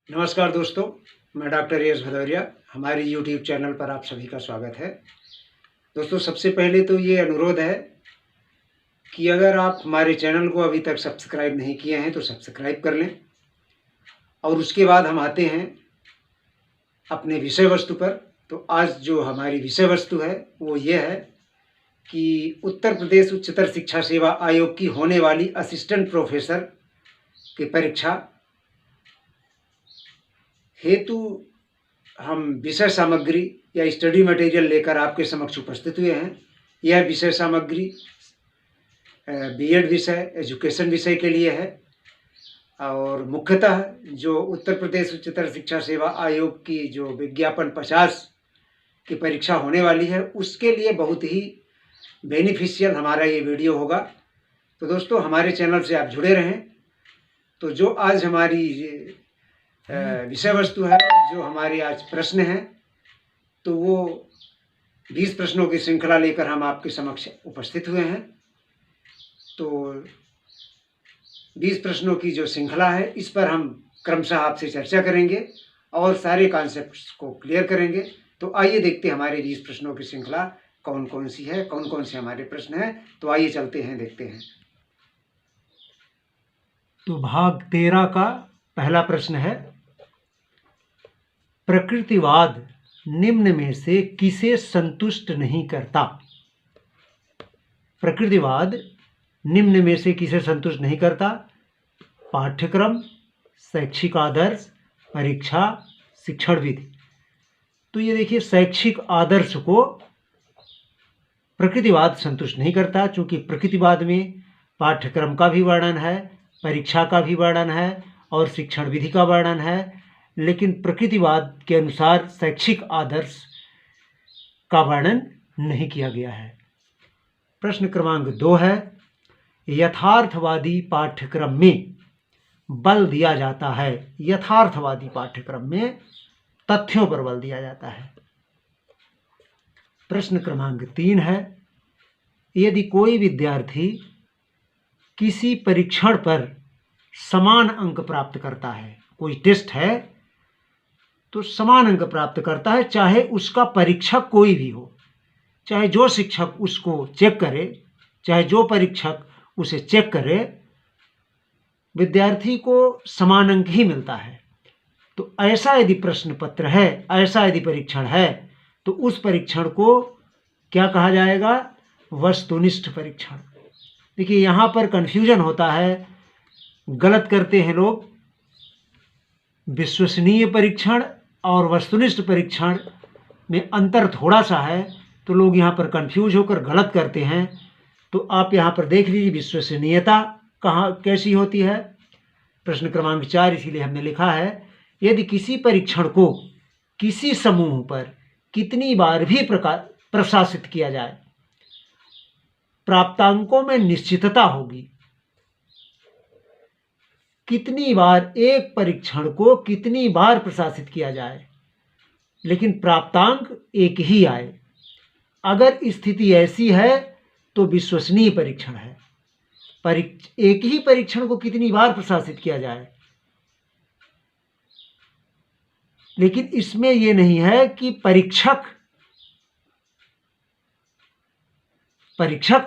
नमस्कार दोस्तों, मैं डॉक्टर यश भदौरिया। हमारे यूट्यूब चैनल पर आप सभी का स्वागत है। दोस्तों, सबसे पहले तो ये अनुरोध है कि अगर आप हमारे चैनल को अभी तक सब्सक्राइब नहीं किए हैं तो सब्सक्राइब कर लें। और उसके बाद हम आते हैं अपने विषय वस्तु पर। तो आज जो हमारी विषय वस्तु है वो ये है कि उत्तर प्रदेश उच्चतर शिक्षा सेवा आयोग की होने वाली असिस्टेंट प्रोफेसर की परीक्षा हेतु हम विषय सामग्री या स्टडी मटेरियल लेकर आपके समक्ष उपस्थित हुए हैं। यह विषय सामग्री बीएड विषय, एजुकेशन विषय के लिए है और मुख्यतः जो उत्तर प्रदेश उच्चतर शिक्षा सेवा आयोग की जो विज्ञापन 50 की परीक्षा होने वाली है उसके लिए बहुत ही बेनिफिशियल हमारा ये वीडियो होगा। तो दोस्तों, हमारे चैनल से आप जुड़े रहें। तो जो आज हमारी विषय वस्तु है, जो हमारे आज प्रश्न हैं, तो वो 20 प्रश्नों की श्रृंखला लेकर हम आपके समक्ष उपस्थित हुए हैं। तो 20 प्रश्नों की जो श्रृंखला है इस पर हम क्रमशः आपसे चर्चा करेंगे और सारे कॉन्सेप्ट्स को क्लियर करेंगे। तो आइए देखते हैं हमारे 20 प्रश्नों की श्रृंखला कौन कौन सी है, कौन कौन से हमारे प्रश्न हैं। तो आइए चलते हैं, देखते हैं। तो भाग 13 का पहला प्रश्न है, प्रकृतिवाद निम्न में से किसे संतुष्ट नहीं करता? प्रकृतिवाद निम्न में से किसे संतुष्ट नहीं करता? पाठ्यक्रम, शैक्षिक आदर्श, परीक्षा, शिक्षण विधि। तो ये देखिए, शैक्षिक आदर्श को प्रकृतिवाद संतुष्ट नहीं करता, क्योंकि प्रकृतिवाद में पाठ्यक्रम का भी वर्णन है, परीक्षा का भी वर्णन है और शिक्षण विधि का वर्णन है। लेकिन प्रकृतिवाद के अनुसार शैक्षिक आदर्श का वर्णन नहीं किया गया है। प्रश्न क्रमांक 2 है, यथार्थवादी पाठ्यक्रम में बल दिया जाता है। यथार्थवादी पाठ्यक्रम में तथ्यों पर बल दिया जाता है। प्रश्न क्रमांक 3 है, यदि कोई विद्यार्थी किसी परीक्षण पर समान अंक प्राप्त करता है, कोई टेस्ट है तो समान अंक प्राप्त करता है, चाहे उसका परीक्षक कोई भी हो, चाहे जो शिक्षक उसको चेक करे, चाहे जो परीक्षक उसे चेक करे, विद्यार्थी को समान अंक ही मिलता है। तो ऐसा यदि प्रश्न पत्र है, ऐसा यदि परीक्षण है, तो उस परीक्षण को क्या कहा जाएगा? वस्तुनिष्ठ परीक्षण। देखिए, यहाँ पर कन्फ्यूजन होता है, गलत करते हैं लोग। विश्वसनीय परीक्षण और वस्तुनिष्ठ परीक्षण में अंतर थोड़ा सा है, तो लोग यहाँ पर कंफ्यूज होकर गलत करते हैं। तो आप यहाँ पर देख लीजिए, विश्वसनीयता कैसी होती है। प्रश्न क्रमांक 4 इसीलिए हमने लिखा है, यदि किसी परीक्षण को किसी समूह पर कितनी बार भी प्रशासित किया जाए, प्राप्तांकों में निश्चितता होगी। कितनी बार एक परीक्षण को कितनी बार प्रशासित किया जाए लेकिन प्राप्तांक एक ही आए, अगर स्थिति ऐसी है तो विश्वसनीय परीक्षण है। एक ही परीक्षण को कितनी बार प्रशासित किया जाए, लेकिन इसमें यह नहीं है कि परीक्षक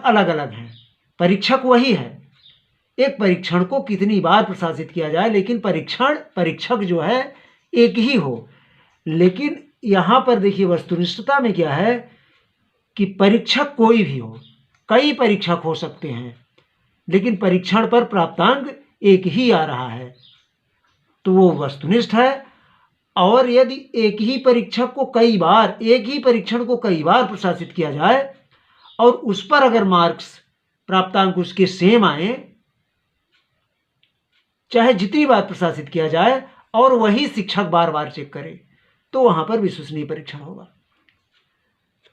अलग अलग हैं। परीक्षक वही है, एक परीक्षण को कितनी बार प्रशासित किया जाए लेकिन परीक्षक जो है एक ही हो। लेकिन यहाँ पर देखिए, वस्तुनिष्ठता में क्या है कि परीक्षक कोई भी हो, कई परीक्षक हो सकते हैं, लेकिन परीक्षण पर प्राप्तांक एक ही आ रहा है, तो वो वस्तुनिष्ठ है। और यदि एक ही परीक्षण को कई बार प्रशासित किया जाए और उस पर अगर मार्क्स प्राप्तांक उसके सेम आए, चाहे जितनी बार प्रशासित किया जाए, और वही शिक्षक बार बार चेक करे, तो वहां पर विश्वसनीय परीक्षण होगा।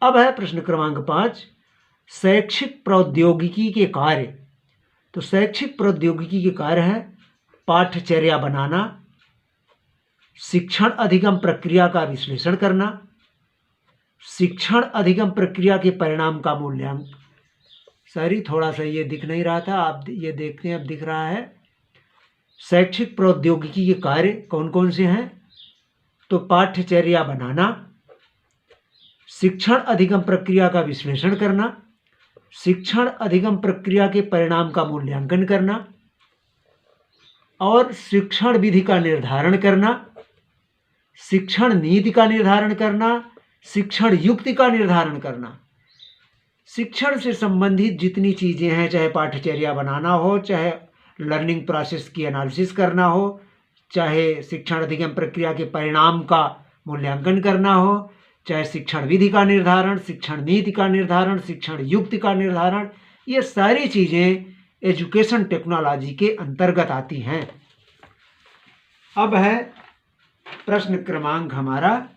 अब है प्रश्न क्रमांक 5, शैक्षिक प्रौद्योगिकी के कार्य। तो शैक्षिक प्रौद्योगिकी के कार्य है पाठ्यचर्या बनाना, शिक्षण अधिगम प्रक्रिया का विश्लेषण करना, शिक्षण अधिगम प्रक्रिया के परिणाम का मूल्यांकन। सॉरी, थोड़ा सा ये दिख नहीं रहा था, आप ये देखते हैं, अब दिख रहा है। शैक्षिक प्रौद्योगिकी के कार्य कौन कौन से हैं? तो पाठ्यचर्या बनाना, शिक्षण अधिगम प्रक्रिया का विश्लेषण करना, शिक्षण अधिगम प्रक्रिया के परिणाम का मूल्यांकन करना और शिक्षण विधि का निर्धारण करना, शिक्षण नीति का निर्धारण करना, शिक्षण युक्ति का निर्धारण करना। शिक्षण से संबंधित जितनी चीज़ें हैं, चाहे पाठ्यचर्या बनाना हो, चाहे लर्निंग प्रोसेस की एनालिसिस करना हो, चाहे शिक्षण अधिगम प्रक्रिया के परिणाम का मूल्यांकन करना हो, चाहे शिक्षण विधि का निर्धारण, शिक्षण नीति का निर्धारण, शिक्षण युक्ति का निर्धारण, ये सारी चीज़ें एजुकेशन टेक्नोलॉजी के अंतर्गत आती हैं। अब है प्रश्न क्रमांक हमारा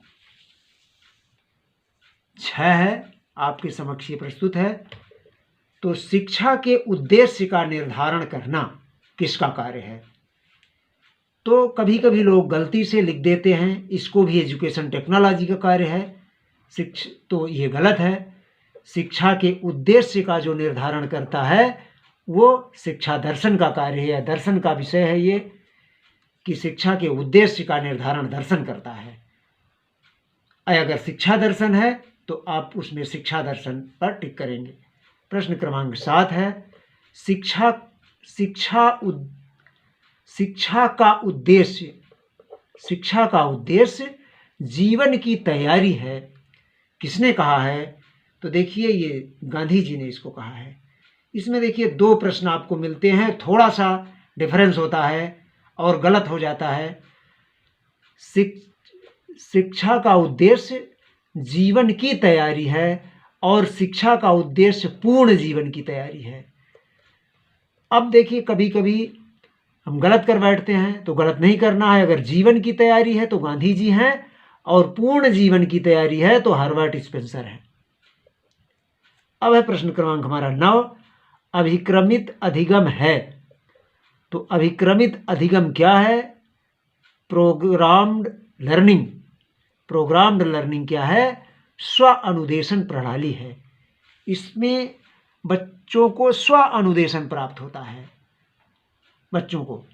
6 है, आपके समक्ष ये प्रस्तुत है। तो शिक्षा के उद्देश्य का निर्धारण करना किसका कार्य है? तो कभी कभी लोग गलती से लिख देते हैं इसको भी एजुकेशन टेक्नोलॉजी का कार्य है। तो ये गलत है। शिक्षा के उद्देश्य का जो निर्धारण करता है वो शिक्षा दर्शन का कार्य है, या दर्शन का विषय है ये, कि शिक्षा के उद्देश्य का निर्धारण दर्शन करता है। अगर शिक्षा दर्शन है तो आप उसमें शिक्षा दर्शन पर टिक करेंगे। प्रश्न क्रमांक 7 है, शिक्षा का उद्देश्य जीवन की तैयारी है, किसने कहा है? तो देखिए ये गांधी जी ने इसको कहा है। इसमें देखिए 2 प्रश्न आपको मिलते हैं, थोड़ा सा डिफरेंस होता है और गलत हो जाता है। शिक्षा का उद्देश्य जीवन की तैयारी है और शिक्षा का उद्देश्य पूर्ण जीवन की तैयारी है। अब देखिए कभी कभी हम गलत कर बैठते हैं, तो गलत नहीं करना है। अगर जीवन की तैयारी है तो गांधी जी हैं, और पूर्ण जीवन की तैयारी है तो हर्बर्ट स्पेंसर है। अब है प्रश्न क्रमांक हमारा 9, अभिक्रमित अधिगम है। तो अभिक्रमित अधिगम क्या है? प्रोग्राम्ड लर्निंग क्या है? स्व अनुदेशन प्रणाली है। इसमें बच्चों को स्व अनुदेशन प्राप्त होता है। बच्चों को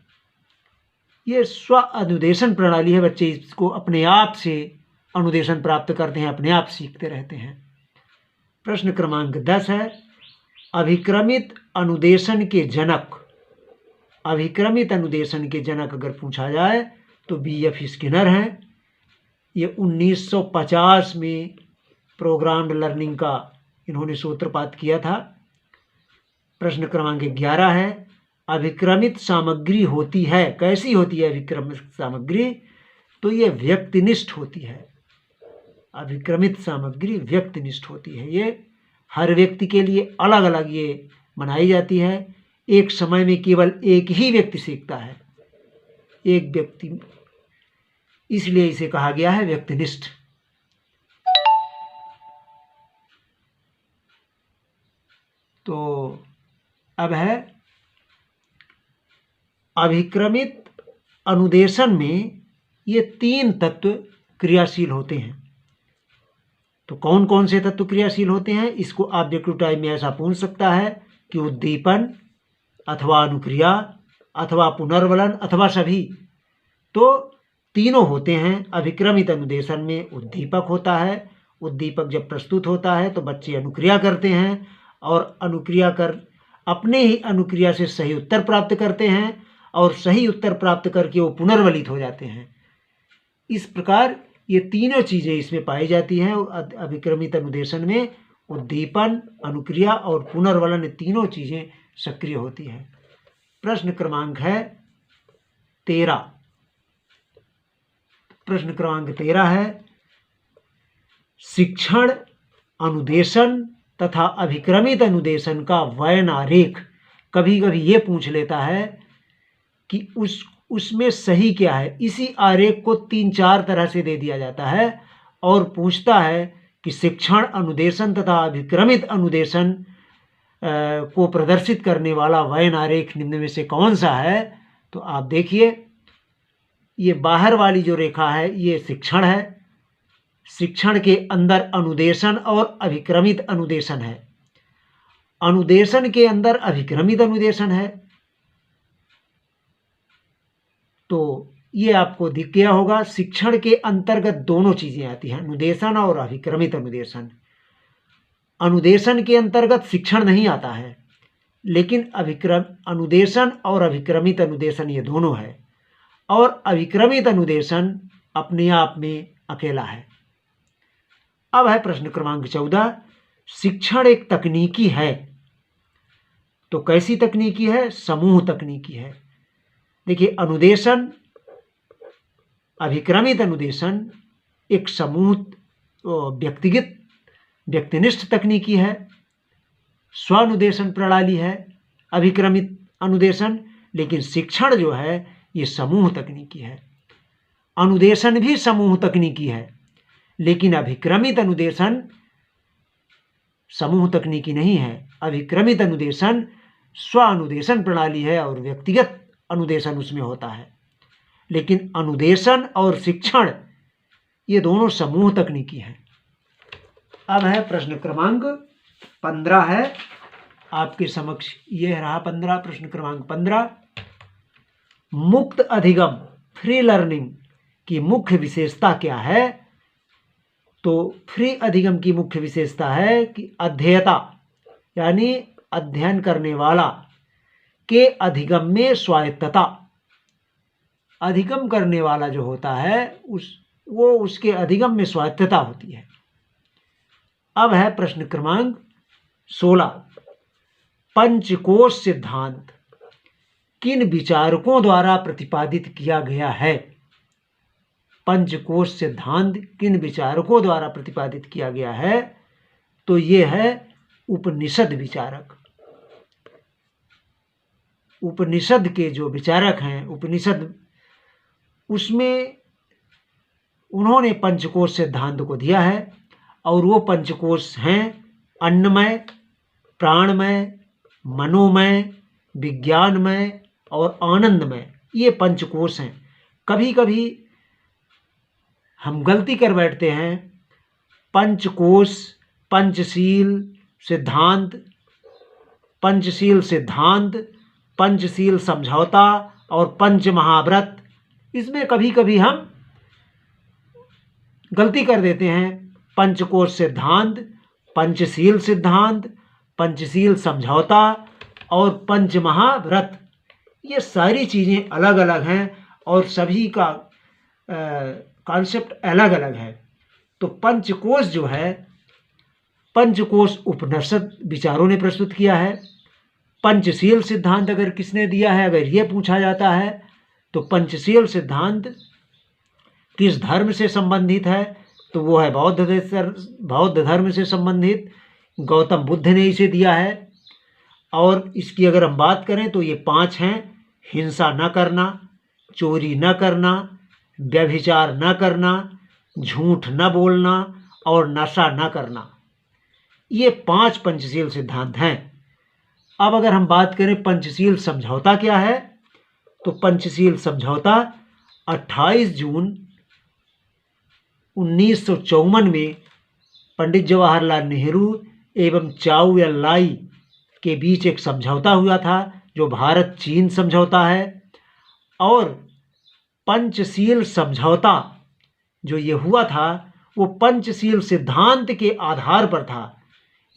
ये स्व अनुदेशन प्रणाली है, बच्चे इसको अपने आप से अनुदेशन प्राप्त करते हैं, अपने आप सीखते रहते हैं। प्रश्न क्रमांक 10 है, अभिक्रमित अनुदेशन के जनक अगर पूछा जाए तो B.F. स्किनर हैं। ये 1950 में प्रोग्राम्ड लर्निंग का इन्होंने सूत्रपात किया था। प्रश्न क्रमांक 11 है, अभिक्रमित सामग्री होती है, कैसी होती है अभिक्रमित सामग्री? तो ये व्यक्तिनिष्ठ होती है। अभिक्रमित सामग्री व्यक्तिनिष्ठ होती है। ये हर व्यक्ति के लिए अलग अलग ये बनाई जाती है। एक समय में केवल एक ही व्यक्ति सीखता है, एक व्यक्ति, इसलिए इसे कहा गया है व्यक्तिनिष्ठ। तो अब है अभिक्रमित अनुदेशन में ये 3 तत्व क्रियाशील होते हैं। तो कौन कौन से तत्व क्रियाशील होते हैं? इसको ऑब्जेक्टिव टाइप में ऐसा पूछ सकता है कि उद्दीपन अथवा अनुक्रिया अथवा पुनर्वलन अथवा सभी। तो तीनों होते हैं। अभिक्रमित अनुदेशन में उद्दीपक होता है। उद्दीपक जब प्रस्तुत होता है तो बच्चे अनुक्रिया करते हैं और अनुक्रिया कर अपने ही अनुक्रिया से सही उत्तर प्राप्त करते हैं और सही उत्तर प्राप्त करके वो पुनर्वलित हो जाते हैं। इस प्रकार ये तीनों चीज़ें इसमें पाई जाती हैं। अभिक्रमित अनुदेशन में उद्दीपन, अनुक्रिया और पुनर्वलन, तीनों चीज़ें सक्रिय होती हैं। प्रश्न क्रमांक है 13। प्रश्न क्रमांक 13 है, शिक्षण अनुदेशन तथा अभिक्रमित अनुदेशन का वयन आरेख। कभी कभी ये पूछ लेता है कि उसमें सही क्या है। इसी आरेख को 3-4 तरह से दे दिया जाता है और पूछता है कि शिक्षण अनुदेशन तथा अभिक्रमित अनुदेशन को प्रदर्शित करने वाला वयन आरेख निम्न में से कौन सा है? तो आप देखिए, ये बाहर वाली जो रेखा है ये शिक्षण है। शिक्षण के अंदर अनुदेशन और अभिक्रमित अनुदेशन है। अनुदेशन के अंदर अभिक्रमित अनुदेशन है। तो ये आपको दिख गया होगा। शिक्षण के अंतर्गत दोनों चीज़ें आती हैं, अनुदेशन और अभिक्रमित अनुदेशन। अनुदेशन के अंतर्गत शिक्षण नहीं आता है, लेकिन अनुदेशन और अभिक्रमित अनुदेशन ये दोनों है, और अभिक्रमित अनुदेशन अपने आप में अकेला है। अब है प्रश्न क्रमांक 14, शिक्षण एक तकनीकी है, तो कैसी तकनीकी है? समूह तकनीकी है। देखिए, अनुदेशन, अभिक्रमित अनुदेशन एक समूह व्यक्तिनिष्ठ तकनीकी है, स्वानुदेशन प्रणाली है अभिक्रमित अनुदेशन, लेकिन शिक्षण जो है ये समूह तकनीकी है। अनुदेशन भी समूह तकनीकी है, लेकिन अभिक्रमित अनुदेशन समूह तकनीकी नहीं है। अभिक्रमित अनुदेशन स्वानुदेशन प्रणाली है और व्यक्तिगत अनुदेशन उसमें होता है, लेकिन अनुदेशन और शिक्षण ये दोनों समूह तकनीकी हैं। अब है प्रश्न क्रमांक 15 है आपके समक्ष, ये रहा 15, प्रश्न क्रमांक 15, मुक्त अधिगम फ्री लर्निंग की मुख्य विशेषता क्या है? तो फ्री अधिगम की मुख्य विशेषता है कि अध्येता यानी अध्ययन करने वाला के अधिगम में स्वायत्तता। अधिगम करने वाला जो होता है उसके अधिगम में स्वायत्तता होती है। अब है प्रश्न क्रमांक 16, पंचकोश सिद्धांत किन विचारकों द्वारा प्रतिपादित किया गया है? पंचकोश सिद्धांत किन विचारकों द्वारा प्रतिपादित किया गया है? तो ये है उपनिषद विचारक। उपनिषद के जो विचारक हैं, उपनिषद, उसमें उन्होंने पंचकोश सिद्धांत को दिया है, और वो पंचकोश हैं अन्नमय, प्राणमय, मनोमय, विज्ञानमय और आनंदमय। ये पंचकोश हैं। कभी कभी हम गलती कर बैठते हैं, पंचकोश, पंचशील सिद्धांत, पंचशील समझौता और पंच महाव्रत, इसमें कभी कभी हम गलती कर देते हैं। पंचकोश सिद्धांत, पंचशील सिद्धांत, पंचशील समझौता और पंच महाव्रत, ये सारी चीज़ें अलग अलग हैं और सभी का कॉन्सेप्ट अलग अलग है। तो पंचकोश जो है, पंचकोश उपनिषद विचारों ने प्रस्तुत किया है। पंचशील सिद्धांत अगर किसने दिया है, अगर ये पूछा जाता है तो पंचशील सिद्धांत किस धर्म से संबंधित है? तो वो है बौद्ध धर्म से संबंधित, गौतम बुद्ध ने इसे दिया है। और इसकी अगर हम बात करें तो ये 5 हैं: हिंसा न करना, चोरी न करना, व्यभिचार न करना, झूठ न बोलना और नशा न करना। ये 5 पंचशील सिद्धांत हैं। अब अगर हम बात करें पंचशील समझौता क्या है, तो पंचशील समझौता 28 जून 1954 में पंडित जवाहरलाल नेहरू एवं चाउ एन लाई के बीच एक समझौता हुआ था, जो भारत चीन समझौता है। और पंचशील समझौता जो ये हुआ था, वो पंचशील सिद्धांत के आधार पर था।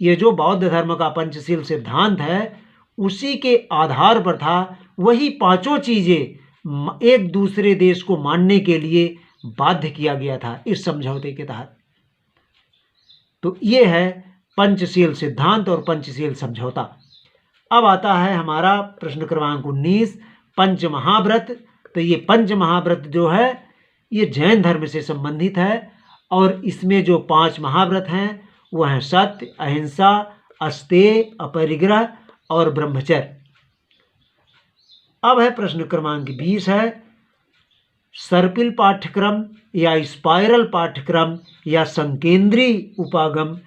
ये जो बौद्ध धर्म का पंचशील सिद्धांत है, उसी के आधार पर था। वही 5 चीज़ें एक दूसरे देश को मानने के लिए बाध्य किया गया था इस समझौते के तहत। तो ये है पंचशील सिद्धांत और पंचशील समझौता। अब आता है हमारा प्रश्न क्रमांक 19, पंच महाव्रत। तो ये पंच महाव्रत जो है ये जैन धर्म से संबंधित है, और इसमें जो 5 महाव्रत हैं वह हैं सत्य, अहिंसा, अस्तेय, अपरिग्रह और ब्रह्मचर्य। अब है प्रश्न क्रमांक 20 है, सर्पिल पाठ्यक्रम या स्पाइरल पाठ्यक्रम या संकेंद्री उपागम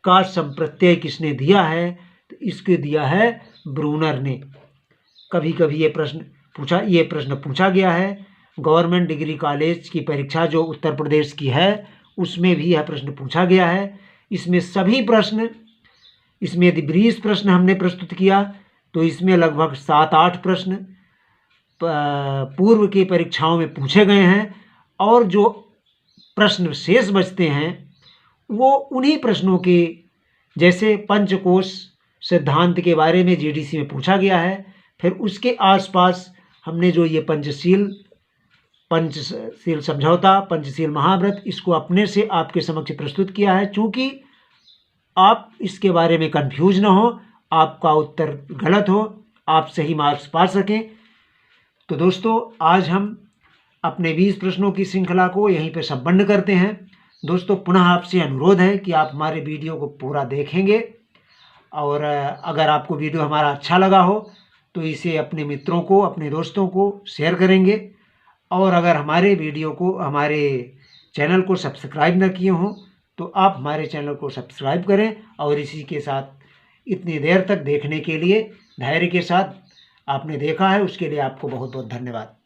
का संप्रत्यय किसने दिया है? तो इसको दिया है ब्रूनर ने। कभी कभी ये प्रश्न पूछा गया है। गवर्नमेंट डिग्री कॉलेज की परीक्षा जो उत्तर प्रदेश की है, उसमें भी यह प्रश्न पूछा गया है। इसमें सभी प्रश्न, इसमें यदि 20 प्रश्न हमने प्रस्तुत किया तो इसमें लगभग 7-8 प्रश्न पूर्व की परीक्षाओं में पूछे गए हैं, और जो प्रश्न शेष बचते हैं वो उन्हीं प्रश्नों के, जैसे पंचकोश सिद्धांत के बारे में जीडीसी में पूछा गया है, फिर उसके आसपास हमने जो ये पंचशील समझौता, पंचशील महाव्रत, इसको अपने से आपके समक्ष प्रस्तुत किया है। चूँकि आप इसके बारे में कंफ्यूज ना हो, आपका उत्तर गलत हो, आप सही मार्क्स पा सकें। तो दोस्तों, आज हम अपने 20 प्रश्नों की श्रृंखला को यहीं पर संपन्न करते हैं। दोस्तों, पुनः आपसे अनुरोध है कि आप हमारे वीडियो को पूरा देखेंगे, और अगर आपको वीडियो हमारा अच्छा लगा हो तो इसे अपने मित्रों को, अपने दोस्तों को शेयर करेंगे, और अगर हमारे वीडियो को, हमारे चैनल को सब्सक्राइब न किए हों तो आप हमारे चैनल को सब्सक्राइब करें। और इसी के साथ इतनी देर तक देखने के लिए, धैर्य के साथ आपने देखा है, उसके लिए आपको बहुत बहुत धन्यवाद।